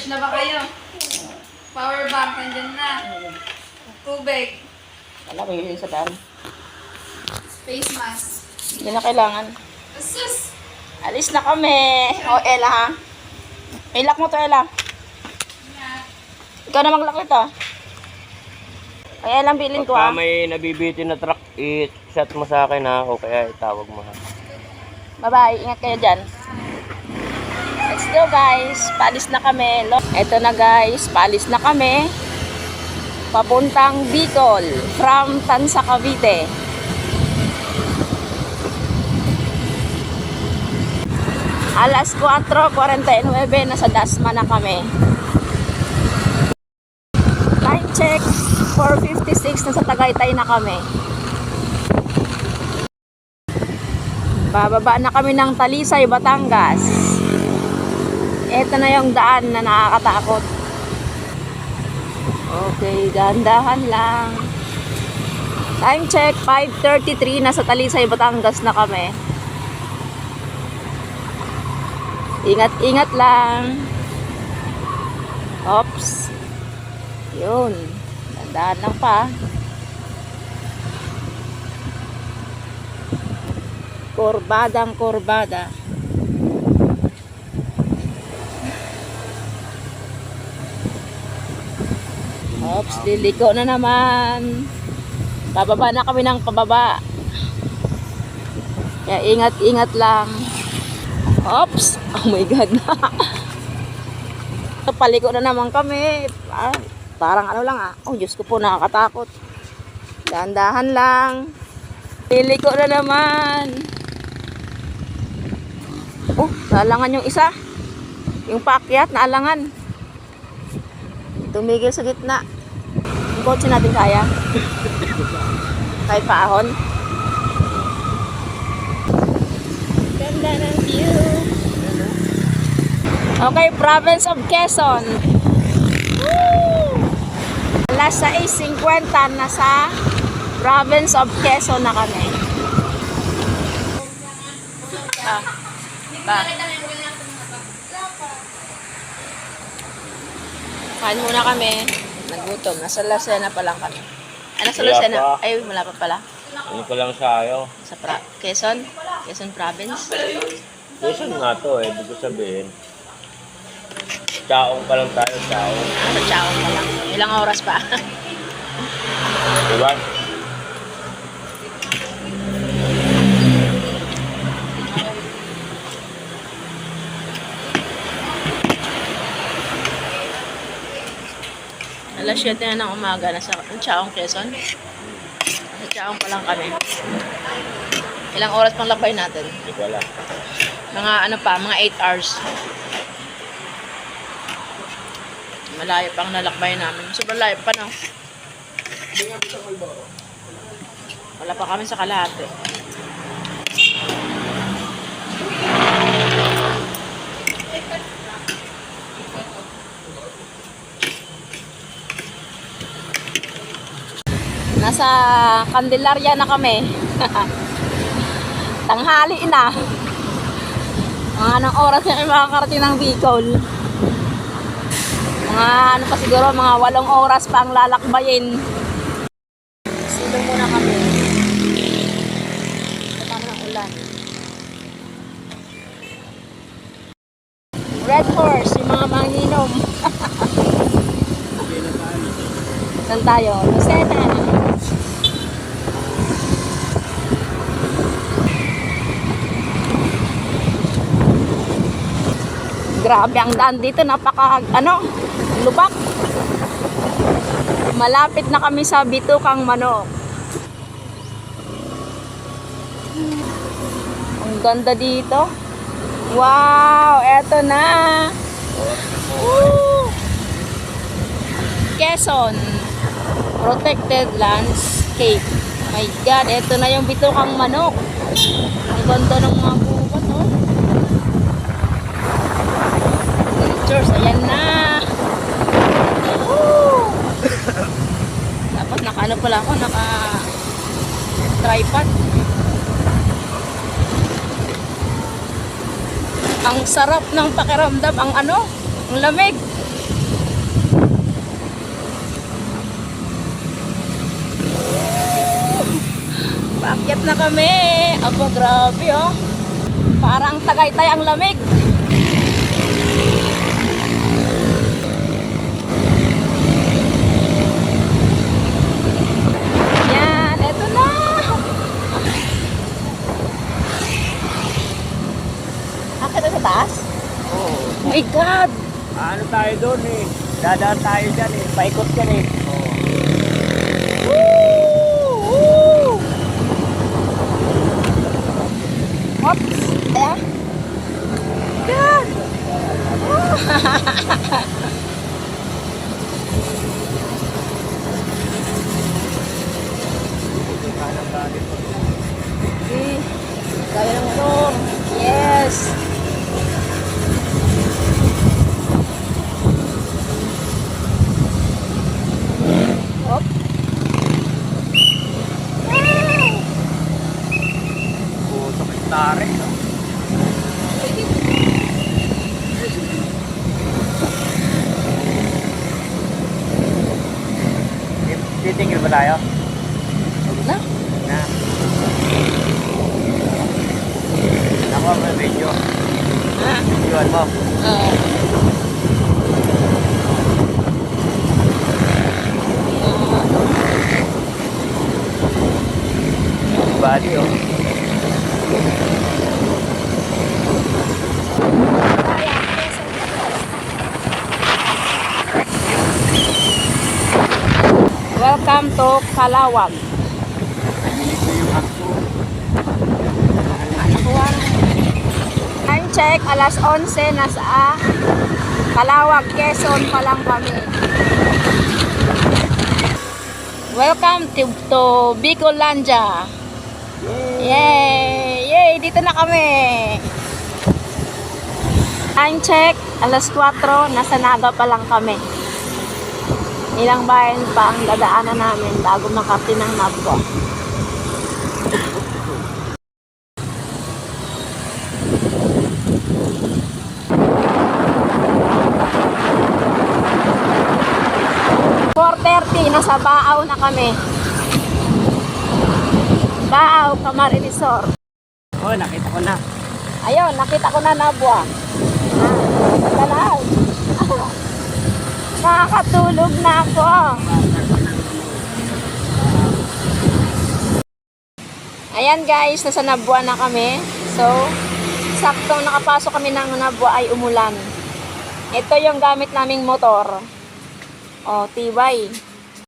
Nag-charge na ba kayo? Power bank, nandyan na. Tubig. Wala, may yun sa daan. Face mask. Hindi na kailangan. Asus! Alis na kami. O, Ella ha. Ilak mo to, Ella. Ikaw na maglak ito. Ay, Ella, bilin ko ha. Pagka may nabibitin na truck, i-shot mo sa akin ha. O kaya itawag mo ha. Bye-bye. Ingat kayo dyan. Let's go guys. Paalis na kami. Ito na guys. Paalis na kami. Papuntang Bicol. From Tansa, Cavite. Alas 4:49. Nasa Dasma na kami. Time check. 4:56. Nasa Tagaytay na kami. Bababa na kami ng Talisay, Batangas. Ito na yung daan na nakakatakot. Okay, dahan-dahan lang. Time check, 5:33. Nasa Talisay, Batangas na kami. Ingat-ingat lang. Oops. Yun. Dahan-dahan lang pa. Kurbadang kurbada. Oops, liliko na naman. Bababa na kami ng pababa. Kaya ingat-ingat lang. Oops, oh my god. Paliko na naman kami. Parang ano lang ah. Oh, Diyos ko po, nakakatakot. Dahan-dahan lang. Liliko na naman. Oh, naalangan yung isa. Yung paakyat, naalangan. Tumigil sa gitna. Yung kotse natin kaya. Kahit paahon. Ganda ng view. Okay, province of Quezon. Woo! Alas 6:50 na sa province of Quezon na kami. Kain muna kami. Nagutom. Nasa Lucena pa lang kami. Nasa Lucena? Ay, wala pa pala. Ano ko lang sa'yo? Sa Quezon? Quezon province? Quezon nga to eh. Ibig ko sabihin. Chaong pa lang tayo, chaong. Sa Chaong pa lang. Ilang oras pa? Diba? Alas 7 na ng umaga. Nasa Chaong, Quezon. Sa Chaong pa lang kami. Ilang oras pang lakbay natin? Hindi ko alam. Mga ano pa, mga 8 hours. Malayo pang nalakbay namin. Sobrang layo pa no. Wala pa kami sa kalahati. Nasa Candelaria na kami. Tanghali na. Mga anong oras na makakarating ng Bicol. Mga ano pa siguro, mga 8 oras pa ang lalakbayin. Silong muna kami. Katama ng ulan. Red Horse, yung mga manginom. Saan tayo? Lucena. Grabe ang daan dito, napaka lubak. Malapit na kami sa Bitukang Manok. Ang ganda dito. Wow, eto na. Woo! Quezon Protected Landscape. My God, eto na yung Bitukang Manok. Ang ganda ng mga buwan, oh. Pictures, ayan na. Woo! Dapat naka-ano pala ako, naka-tripod. Ang sarap ng pakiramdam, ang lamig. na kami. Aba, grabe oh. Parang Tagaytay ang lamig. Yan, eto na. Akit na sa taas? Oo. Oh my God. Ano tayo doon eh? Dadaan tayo dyan eh. Paikot yan eh. Oo. Woo! Woo! Oops! Eh? God! Okay. Kaya ng motor. Yes! Op. Puto kay Tare. Titingil ba tayo? Na? Na. Ako ang video. Ah. Videoan mo. Bali oh. Welcome to Kalawag. Time check, alas 11 na sa Kalawag, Quezon pa lang kami. Welcome to Bicolandia. Yay! Yay! Dito na kami. Time check, alas 4, nasa Naga pa lang kami. Ilang bayan pa ang dadaanan namin bago makarating ng Nabwa. Nasa Baaw na kami. Baaw, Kamari Resort. Oh, nakita ko na. Ayun, nakita ko na Nabwa. Talaw. Nakakatulog na ako. Ayan guys, nasa Nabwa na kami. So, saktong nakapasok kami ng Nabwa ay umulan. Ito yung gamit naming motor. O, tibay.